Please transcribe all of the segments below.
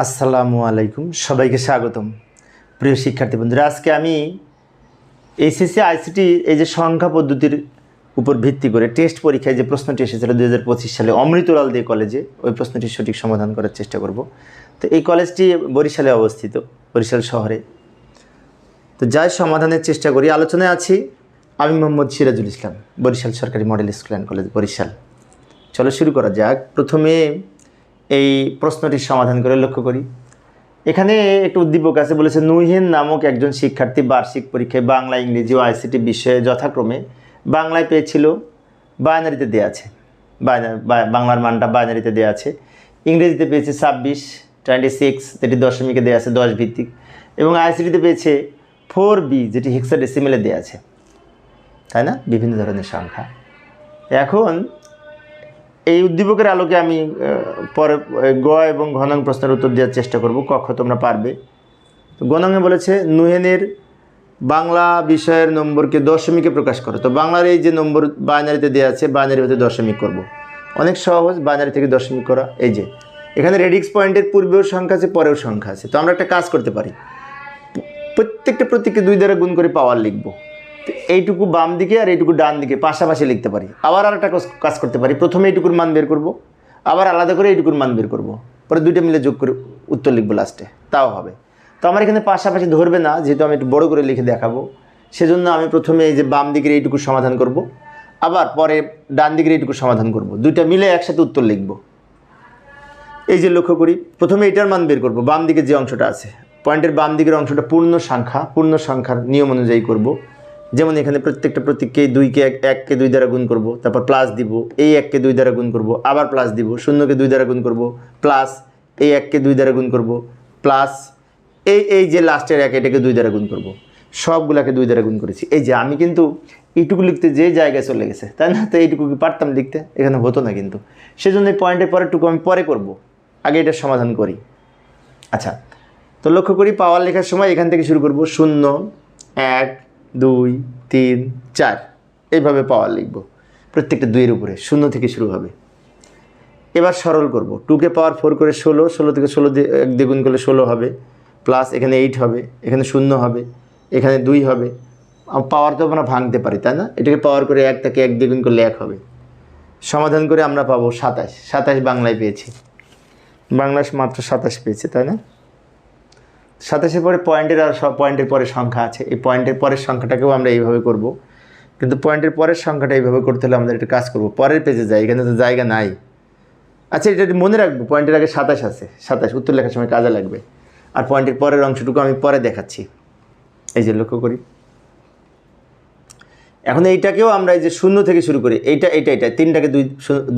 আসসালামু আলাইকুম, সবাইকে স্বাগতম। প্রিয় শিক্ষার্থী বন্ধুরা, আজকে আমি এইচএসসি আইসিটি এই যে সংখ্যা পদ্ধতির উপর ভিত্তি করে টেস্ট পরীক্ষায় যে প্রশ্নটি এসেছিল 2025 সালে অমৃতলাল দে কলেজে, ওই প্রশ্নটির সঠিক সমাধান করার চেষ্টা করব। তো এই কলেজটি বরিশালে অবস্থিত, বরিশাল শহরে। তো যাই সমাধানের চেষ্টা করি। আলোচনায় আছি আমি মোহাম্মদ সিরাজুল ইসলাম, বরিশাল সরকারি model school and college, Barishal. চলো শুরু করা যাক। প্রথমে এই প্রশ্নটির সমাধান করে লক্ষ্য করি। এখানে একটু উদ্দীপক আছে, বলেছে নুহিন নামক একজন শিক্ষার্থী বার্ষিক পরীক্ষায় বাংলা, ইংরেজি ও আইসিটি বিষয়ে যথাক্রমে বাংলায় পেয়েছিল, বাইনারিতে দেওয়া আছে, বাংলার মানটা বাইনারিতে দেওয়া আছে। ইংরেজিতে পেয়েছে 26 যেটি দশমিকে দেওয়া আছে 10 ভিত্তিক, এবং আইসিটিতে পেয়েছে 4B যেটি হেক্সাডেসিমেলে দেওয়া আছে, তাই না? বিভিন্ন ধরনের সংখ্যা। এখন এই উদ্দীপকের আলোকে আমি পরে গ এবং ঘ নং প্রশ্নের উত্তর দেওয়ার চেষ্টা করব। ক খ তোমরা পারবে। তো গ নংয়ে বলেছে নুহেনের বাংলা বিষয়ের নম্বরকে দশমিকে প্রকাশ করো। তো বাংলার এই যে নম্বর বাইনারিতে দেওয়া আছে, বাইনারি হতে দশমিক করব। অনেক সহজ, বাইনারি থেকে দশমিক করা। এই যে এখানে রেডিক্স পয়েন্টের পূর্বেও সংখ্যা আছে, পরেও সংখ্যা আছে। তো আমরা একটা কাজ করতে পারি, প্রত্যেকটা প্রতীককে 2 দ্বারা গুণ করে পাওয়ার লিখব। তো এইটুকু বাম দিকে আর এইটুকু ডান দিকে পাশাপাশি লিখতে পারি। আবার আর একটা কাজ করতে পারি, প্রথমে এইটুকুর মান বের করব, আবার আলাদা করে এইটুকুর মান বের করব, পরে দুইটা মিলে যোগ করে উত্তর লিখবো লাস্টে, তাও হবে। তো আমার এখানে পাশাপাশি ধরবে না, যেহেতু আমি একটু বড় করে লিখে দেখাবো, সেজন্য আমি প্রথমে এই যে বাম দিকের এইটুকু সমাধান করব, আবার পরে ডান দিকের এইটুকু সমাধান করব, দুইটা মিলে একসাথে উত্তর লিখব। এই যে লক্ষ্য করি, প্রথমে এটার মান বের করব, বাম দিকে যে অংশটা আছে, পয়েন্টের বাম দিকের অংশটা পূর্ণ সংখ্যার নিয়ম অনুযায়ী করব। যেমন এখানে প্রত্যেকটা প্রতীককে 1কে 2 দ্বারা গুণ করব, তারপর প্লাস দিব, এই 1কে 2 দ্বারা গুণ করব, আবার প্লাস দিব, 0কে 2 দ্বারা গুণ করব, প্লাস এই 1কে 2 দ্বারা গুণ করব, প্লাস এই যে লাস্টের 1 এটাকে 2 দ্বারা গুণ করব। সবগুলাকে 2 দ্বারা গুণ করেছি। এই যে আমি কিন্তু এইটুকু লিখতে যে জায়গায় চলে গেছে, তাই না? তো এইটুকু কি পারতাম লিখতে? এখানে হতো না কিন্তু। সেজন্য এই পয়েন্টের পরেরটুকু আমি পরে করব, আগে এটার সমাধান করি। আচ্ছা, তো লক্ষ্য করি পাওয়ার লেখার সময় এখান থেকে শুরু করব, 0 1 2 3 4, এইভাবে পাওয়ার লিখব। প্রত্যেকটা 2 এর উপরে 0 থেকে শুরু হবে। এবার সরল করব, 2কে পাওয়ার 4 করে 16 থেকে 16 দিয়ে 1 দিয়ে গুণ করলে 16 হবে, প্লাস এখানে 8 হবে, এখানে 0 হবে, এখানে 2 হবে। পাওয়ার তো আমরা ভাঙতে পারি, তাই না? এটাকে পাওয়ার করে 1 থেকে 1 দিয়ে গুণ করলে 1 হবে। সমাধান করে আমরা পাবো 27 বাংলায় পেয়েছি, বাংলায় মাত্র 27 পেয়েছি, তাই না? 27-এর পরে পয়েন্টের আর পয়েন্টের পরের সংখ্যা আছে, এই পয়েন্টের পরের সংখ্যাটাকেও আমরা এইভাবে করব। কিন্তু পয়েন্টের পরের সংখ্যাটা এইভাবে করতে হলে আমাদের একটা কাজ করব, পরের পেজে যাই, এখানে তো জায়গা নাই। আচ্ছা, এটা মনে রাখবো, পয়েন্টের আগে 27 আছে, 27 উত্তর লেখার সময় কাজে লাগবে। আর পয়েন্টের পরের অংশটুকু আমি পরে দেখাচ্ছি। এই যে লক্ষ্য করি, এখন এইটাকেও আমরা এই যে 0 থেকে শুরু করি, এইটা 3টাকে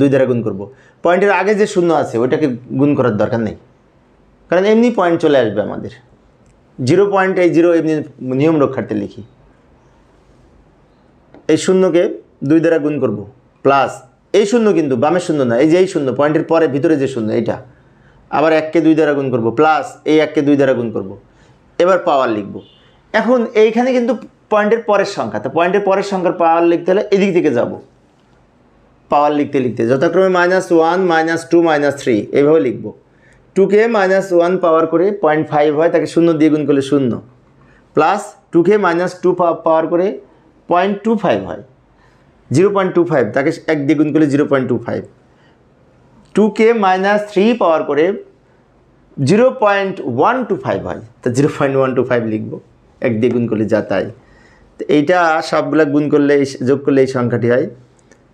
2 দ্বারা গুণ করব। পয়েন্টের আগে যে 0 আছে ওইটাকে গুণ করার দরকার নেই, কারণ এমনি পয়েন্ট চলে আসবে আমাদের। 0.0 এমনি নিয়ম রক্ষার্থে লিখি। এই 0কে 2 দ্বারা গুণ করব, প্লাস এই 0 কিন্তু বামের 0 না, এই যে এই 0 পয়েন্টের পরে ভিতরে যে 0 এইটা, আবার 1কে 2 দ্বারা গুণ করব, প্লাস এই 1কে 2 দ্বারা গুণ করব। এবার পাওয়ার লিখব। এখন এইখানে কিন্তু পয়েন্টের পরের সংখ্যা, তো পয়েন্টের পরের সংখ্যার পাওয়ার লিখতে হলে এদিক থেকে যাব, পাওয়ার লিখতে লিখতে যথাক্রমে -1 -2 -3 এইভাবে লিখব। 2কে -1 পাওয়ার করে 0.5 হয়, তাকে 0 দিয়ে গুণ করলে 0, প্লাস 2কে -2 পাওয়ার করে 0.25 হয়, 0.25, তাকে 1 দিয়ে গুণ করলে 0.25। 2কে -3 পাওয়ার করে 0.125 হয়, তা 0.125 লিখব, 1 দিয়ে গুণ করলে যা তাই। তো এইটা সবগুলা গুণ করলে যোগ করলে এই সংখ্যাটি হয়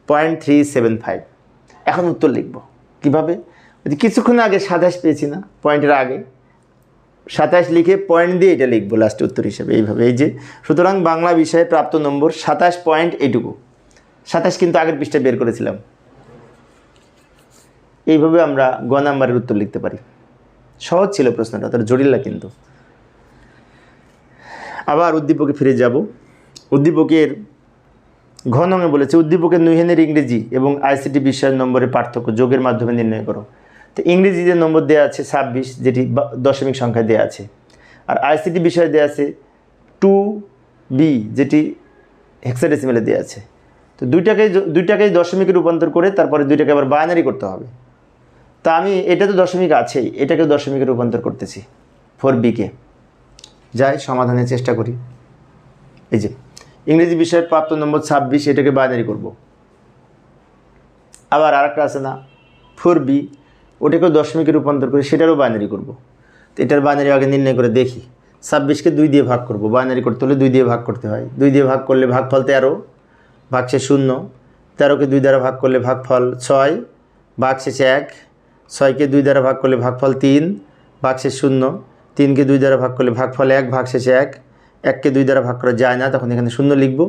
0.375। এখন উত্তর লিখব কীভাবে? কিছুক্ষণ আগে 27 পেয়েছি না, পয়েন্টের আগে 27 লিখে পয়েন্ট দিয়ে এটা লিখবো লাস্টে উত্তর হিসেবে, এইভাবে। এই যে সুতরাং বাংলা বিষয়ে প্রাপ্ত নম্বর 27 পয়েন্ট এইটুকু। 27 কিন্তু আগের পৃষ্ঠায় বের করেছিলাম। এইভাবে আমরা গ নাম্বারের উত্তর লিখতে পারি। সহজ ছিল প্রশ্নটা, তার জটিল না কিন্তু। আবার উদ্দীপকে ফিরে যাব। উদ্দীপকের ঘ নংয়ে বলেছে উদ্দীপকের নুহেনের ইংরেজি এবং আইসিটি বিষয়ের নম্বরের পার্থক্য যোগের মাধ্যমে নির্ণয় করো। তো ইংরেজিতে নম্বর দেওয়া আছে 26 যেটি দশমিক সংখ্যায় দেওয়া আছে, আর আইসিটি বিষয়ে দেওয়া আছে 2B যেটি হেক্সাডেসিমেলে দেওয়া আছে। তো দুইটাকেই দশমিকে রূপান্তর করে তারপরে দুইটাকে আবার বাইনারি করতে হবে। তা আমি এটা তো দশমিক আছেই, এটাকে দশমিকে রূপান্তর করতেছি 4b-কে। যাই সমাধানের চেষ্টা করি। এই যে ইংরেজি বিষয়ের প্রাপ্ত নম্বর 26, এটাকে বাইনারি করব। আবার আরেকটা আছে না 4b, ওটাকেও দশমিকে রূপান্তর করে সেটারও বাইনারি করব। তো এটার বাইনারি আগে নির্ণয় করে দেখি। 26-কে 2 দিয়ে ভাগ করব, বাইনারি করতে হলে 2 দিয়ে ভাগ করতে হয়। 2 দিয়ে ভাগ করলে ভাগফল 13, ভাগশেষ 0। 13-কে 2 দ্বারা ভাগ করলে ভাগফল 6, ভাগশেষ 1। 6-কে 2 দ্বারা ভাগ করলে ভাগফল 3, ভাগশেষ 0। 3-কে 2 দ্বারা ভাগ করলে ভাগফল 1, ভাগশেষ 1। 1-কে 2 দ্বারা ভাগ করা যায় না, তখন এখানে 0 লিখব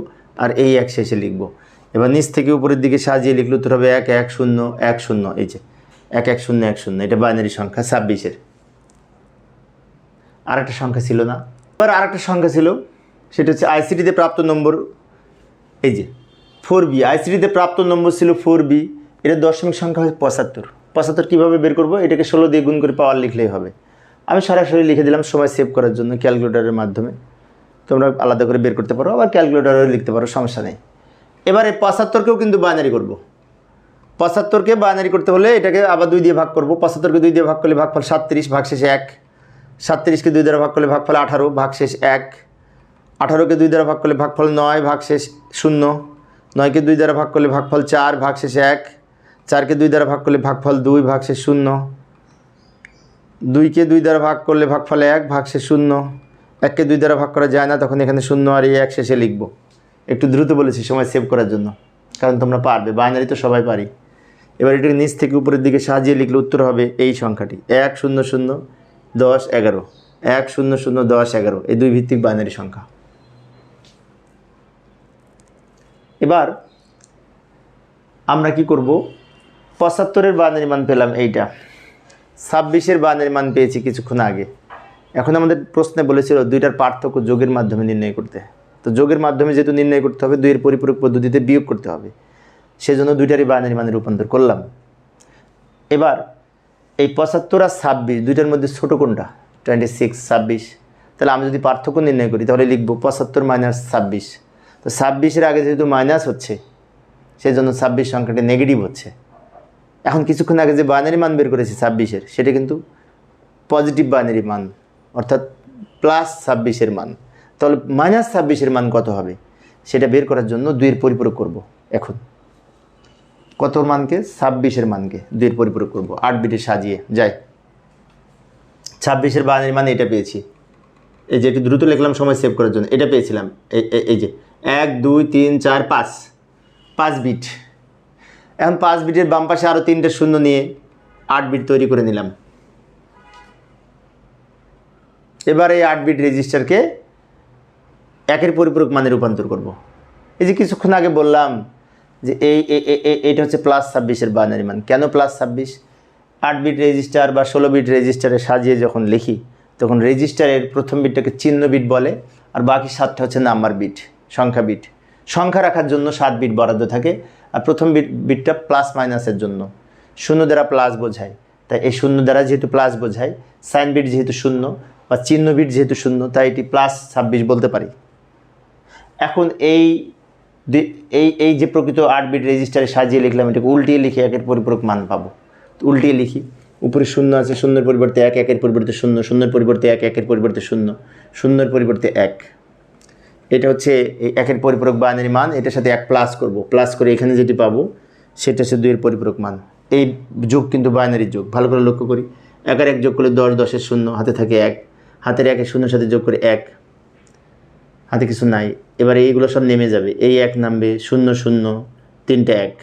আর এই 1 শেষে লিখব। এবার নিচ থেকে উপরের দিকে সাজিয়ে লিখলে উত্তর হবে 1 1 0 1 0। এই যে 1 1 0 1 0, এটা বাইনারি সংখ্যা 26-এর। আরেকটা সংখ্যা ছিল না, এবার আরেকটা সংখ্যা ছিল, সেটা হচ্ছে আইসিটিতে প্রাপ্ত নম্বর। এই যে 4b, আইসিটিতে প্রাপ্ত নম্বর ছিল 4b, এটা দশমিক সংখ্যা হয় 75। 75 কীভাবে বের করব? এটাকে 16 দিয়ে গুণ করে পাওয়ার লিখলেই হবে। আমি সরাসরি লিখে দিলাম সময় সেভ করার জন্য ক্যালকুলেটরের মাধ্যমে। তোমরা আলাদা করে বের করতে পারো, আবার ক্যালকুলেটরে লিখতে পারো, সমস্যা নেই। এবারে 75-কেও কিন্তু বাইনারি করব। 75-কে বাইনারি করতে হলে এটাকে আবার 2 দিয়ে ভাগ করব। 75-কে 2 দিয়ে ভাগ করলে ভাগফল 37, ভাগশেষ 1। 37-কে 2 দ্বারা ভাগ করলে ভাগফল 18, ভাগশেষ 1। 18-কে 2 দ্বারা ভাগ করলে ভাগফল 9, ভাগশেষ 0। 9-কে 2 দ্বারা ভাগ করলে ভাগফল 4, ভাগশেষ 1। 4-কে 2 দ্বারা ভাগ করলে ভাগফল 2, ভাগশেষ 0। 2-কে 2 দ্বারা ভাগ করলে ভাগফল 1, ভাগশেষ 0। 1-কে 2 দ্বারা ভাগ করা যায় না, তখন এখানে 0 আর এই 1 শেষে লিখব। একটু দ্রুত বলেছি সময় সেভ করার জন্য, কারণ তোমরা পারবে, বাইনারি তো সবাই পারি। এবার এটাকে নিচ থেকে উপরের দিকে সাজিয়ে লিখলে উত্তর হবে এই সংখ্যাটি 1 0 0 10 11। 1 0 0 10 11, এই 2 ভিত্তিক বাইনারি সংখ্যা। এবার আমরা কি করব? 75-এর বাইনারি মান পেলাম এইটা, 26-এর বাইনারি মান পেয়েছি কিছুক্ষণ আগে। এখন আমাদের প্রশ্নে বলেছিল দুইটার পার্থক্য যোগের মাধ্যমে নির্ণয় করতে। তো যোগের মাধ্যমে যেহেতু নির্ণয় করতে হবে, 2-এর পরিপূরক পদ্ধতিতে বিয়োগ করতে হবে, সেজন্য দুইটারই বাইনারি মানে রূপান্তর করলাম। এবার এই 75 আর 26, দুইটার মধ্যে ছোট কোনটা? 26 26। তাহলে আমি যদি পার্থক্য নির্ণয় করি তাহলে লিখব 75 মাইনাস 26। তো 26-এর আগে যেহেতু মাইনাস হচ্ছে, সেই জন্য 26 সংখ্যাটি নেগেটিভ হচ্ছে। এখন কিছুক্ষণ আগে যে বাইনারি মান বের করেছি 26-এর, সেটা কিন্তু পজিটিভ বাইনারি মান, অর্থাৎ প্লাস 26-এর মান। তাহলে মাইনাস 26-এর মান কত হবে সেটা বের করার জন্য 2-এর পরিপূরক করব। এখন কত মানকে? 26-এর মানকে 2-এর পরিপূরক করব 8 বিটে সাজিয়ে। যাই 26-এর বাইনারি মান এটা পেয়েছি। এই যে একটু দ্রুত লিখলাম সময় সেভ করার জন্য, এটা পেয়েছিলাম। এই যে 1 2 3 4 5, 5 বিট। এখন 5 বিটের বাম পাশে আরও 3টে শূন্য নিয়ে 8 বিট তৈরি করে নিলাম। এবার এই 8 বিট রেজিস্টারকে 1-এর পরিপূরক মানে রূপান্তর করব। এই যে কিছুক্ষণ আগে বললাম যে এইটা হচ্ছে প্লাস 26-এর বাইনারি মান। কেন প্লাস 26? 8 বিট রেজিস্টার বা 16 বিট রেজিস্টারে সাজিয়ে যখন লিখি, তখন রেজিস্টারের প্রথম বিটটাকে চিহ্ন বিট বলে, আর বাকি 7টা হচ্ছে নাম্বার বিট, সংখ্যা বিট। সংখ্যা রাখার জন্য 7 বিট বরাদ্দ থাকে, আর প্রথম বিটটা প্লাস মাইনাসের জন্য। 0 দ্বারা প্লাস বোঝায়, তাই এই 0 দ্বারা যেহেতু প্লাস বোঝায়, সাইন বিট যেহেতু 0 বা চিহ্ন বিট যেহেতু 0, তাই এটি প্লাস 26 বলতে পারি। এখন এই যে প্রকৃত 8 বিট রেজিস্টারে সাজিয়ে লিখলাম, এটাকে উল্টিয়ে লিখে 1-এর পরিপূরক মান পাবো। উল্টিয়ে লিখি, উপরে 0 আছে, 0-এর পরিবর্তে 1, 1-এর পরিবর্তে 0, 0-এর পরিবর্তে 1, 1-এর পরিবর্তে 0, 0-এর পরিবর্তে 1। এটা হচ্ছে এই 1-এর পরিপূরক বাইনারি মান। এটার সাথে 1 প্লাস করব, প্লাস করে এখানে যেটি পাবো সেটা হচ্ছে 2-এর পরিপূরক মান। এই যোগ কিন্তু বাইনারি যোগ, ভালো করে লক্ষ্য করি। 1 আর 1 যোগ করলে 10, 10-এর 0, হাতে থাকে 1, হাতের 1-এর 0-এর সাথে যোগ করে 1, হাতে কিছু নাই। এবারে এইগুলো সব নেমে যাবে, এই 1 নামবে, 0 0 3টে 1।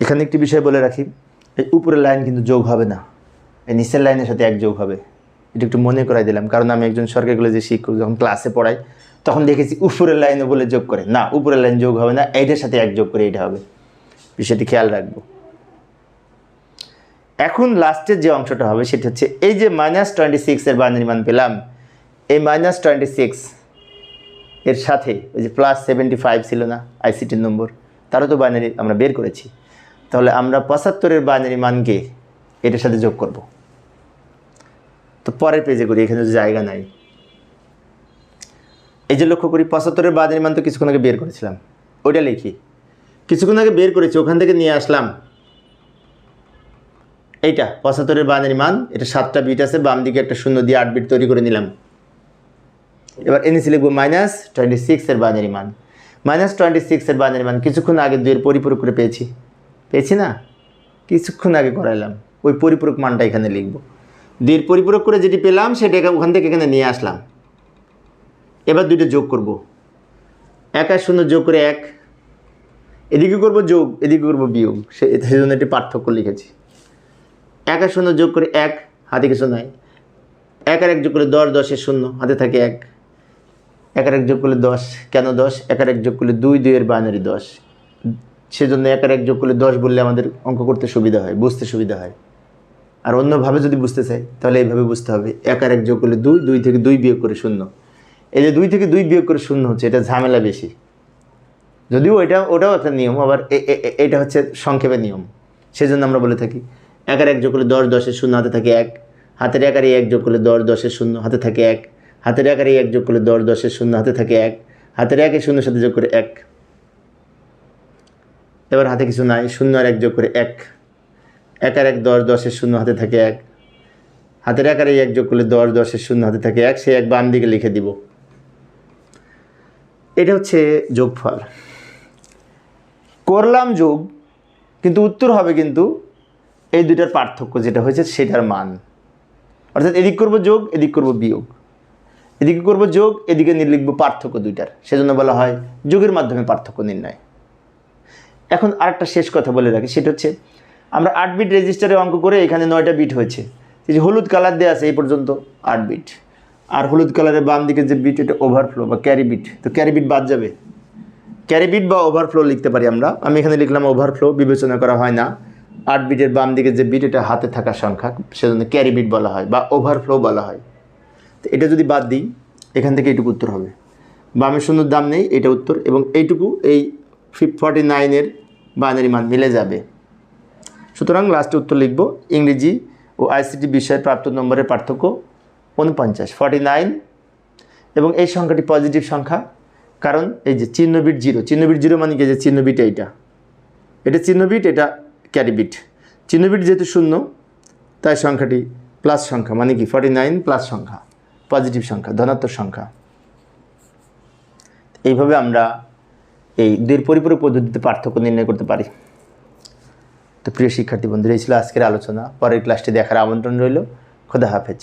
এখানে একটি বিষয় বলে রাখি, এই উপরের লাইন কিন্তু যোগ হবে না, এই নিচের লাইনের সাথে 1 যোগ হবে। এটা একটু মনে করাই দিলাম, কারণ আমি একজন সরকারি কলেজে শিক্ষক, যখন ক্লাসে পড়াই তখন দেখেছি উপরের লাইনও বলে যোগ করে। না, উপরের লাইন যোগ হবে না, এইটার সাথে 1 যোগ করে এটা হবে। বিষয়টি খেয়াল রাখবো। এখন লাস্টের যে অংশটা হবে সেটা হচ্ছে এই যে -26-এর বাইনারি মান পেলাম, এই -26 এর সাথে ওই যে +75 ছিল না আইসিটির নম্বর, তারও তো বাইনারি আমরা বের করেছি। তাহলে আমরা 75-এর বাইনারি মানকে এটার সাথে যোগ করব। তো পরের পেজে করি, এখানে জায়গা নাই। এই যে লক্ষ্য করি 75-এর বাইনারি মান তো কিছুক্ষণ আগে বের করেছিলাম, ওইটা লিখি। কিছুক্ষণ আগে বের করেছি, ওখান থেকে নিয়ে আসলাম এইটা 75-এর বাইনারি মান, এটা 7টা বিট আছে, বাম দিকে একটা শূন্য দিয়ে 8 বিট তৈরি করে নিলাম। এবার এর নিচে লিখবো -26-এর বাইনারি মান। -26-এর বাইনারি মান কিছুক্ষণ আগে 2-এর পরিপূরক করে পেয়েছি না, কিছুক্ষণ আগে করাইলাম, ওই পরিপূরক মানটা এখানে লিখব। 2-এর পরিপূরক করে যেটি পেলাম সেটা ওখান থেকে এখানে নিয়ে আসলাম। এবার দুইটা যোগ করব, 1 আর 0 যোগ করে 1, এদিকে করব যোগ, এদিকে করব বিয়োগ, সেজন্য একটি পার্থক্য লিখেছি। 1 আর 0 যোগ করে 1, হাতে কিছু নাই। 1 আর 1 যোগ করে 10, 10-এর 0, হাতে থাকে 1। 1 আর 1 যোগ করলে 10, কেন 10? 1 আর 1 যোগ করলে 2, 2-এর বাইনারি 10, সেজন্য 1 আর 1 যোগ করলে 10 বললে আমাদের অঙ্ক করতে সুবিধা হয়, বুঝতে সুবিধা হয়। আর অন্যভাবে যদি বুঝতে চাই তাহলে এইভাবে বুঝতে হবে, 1 আর 1 যোগ করলে 2, 2 থেকে 2 বিয়োগ করে 0। এই যে 2 থেকে 2 বিয়োগ করে 0 হচ্ছে, এটা ঝামেলা বেশি, যদিও ওটাও একটা নিয়ম, আবার এটা হচ্ছে সংক্ষেপে নিয়ম, সেজন্য আমরা বলে থাকি 1 আর 1 যোগ করলে 10, 10-এর 0, হাতে থাকে 1। হাতের 1 আর 1 যোগ করলে 10, 10-এর 0, হাতে থাকে 1। হাতের 1 আর 1 যোগ করলে 10, 10-এর 0, হাতে থাকে 1। হাতের 1 এর 0-এর সাথে যোগ করে 1। এবার হাতে কিছু নাই, 0 আর 1 যোগ করে 1। 1 আর 1 10, 10-এর 0, হাতে থাকে 1। হাতের 1 আর 1 যোগ করলে 10, 10-এর 0, হাতে থাকে 1, সেই 1 বাম দিকে লিখে দিব। এটা হচ্ছে যোগফল। করলাম যোগ, কিন্তু উত্তর হবে কিন্তু এই দুইটার পার্থক্য যেটা হয়েছে সেটার মান, অর্থাৎ এদিক করব যোগ, এদিক করব বিয়োগ, এদিকে করব যোগ, এদিকে লিখব পার্থক্য দুইটার, সেজন্য বলা হয় যোগের মাধ্যমে পার্থক্য নির্ণয়। এখন আরেকটা শেষ কথা বলে রাখি, সেটা হচ্ছে আমরা 8 বিট রেজিস্টারে অঙ্ক করে এখানে 9টা বিট হয়েছে, এই যে হলুদ কালার দেওয়া আছে এই পর্যন্ত 8 বিট, আর হলুদ কালারের বাম দিকে যে বিট এটা ওভারফ্লো বা ক্যারি বিট, তো ক্যারি বিট বাদ যাবে, ক্যারি বিট বা ওভারফ্লো লিখতে পারি আমরা। আমি এখানে লিখলাম ওভারফ্লো, বিবেচনা করা হয় না। 8 বিটের বাম দিকে যে বিট এটা হাতে থাকা সংখ্যা, সেজন্য ক্যারি বিট বলা হয় বা ওভারফ্লো বলা হয়। তো এটা যদি বাদ দিই এখান থেকে এইটুকু উত্তর হবে, বামের শূন্যর দাম নেই, এটা উত্তর, এবং এইটুকু এই 49-এর বাইনারি মান মিলে যাবে। সুতরাং লাস্টে উত্তর লিখব ইংরেজি ও আইসিটি বিষয়ে প্রাপ্ত নম্বরের পার্থক্য 49 এবং এই সংখ্যাটি পজিটিভ সংখ্যা, কারণ এই যে চিহ্ন বিট 0, চিহ্ন বিট 0 মানে কি, যে চিহ্ন বিট এটা চিহ্ন বিট, এটা ক্যারি বিট। চিহ্ন বিট যেহেতু 0 তাই সংখ্যাটি প্লাস সংখ্যা, মানে কি 49 প্লাস সংখ্যা, পজিটিভ সংখ্যা, ধনাত্মক সংখ্যা। এইভাবে আমরা এই 2-এর পরিপূরক পদ্ধতিতে পার্থক্য নির্ণয় করতে পারি। তো প্রিয় শিক্ষার্থী বন্ধুরা, এই ছিল আজকের আলোচনা। পরের ক্লাসটি দেখার আমন্ত্রণ রইল। খোদা হাফেজ।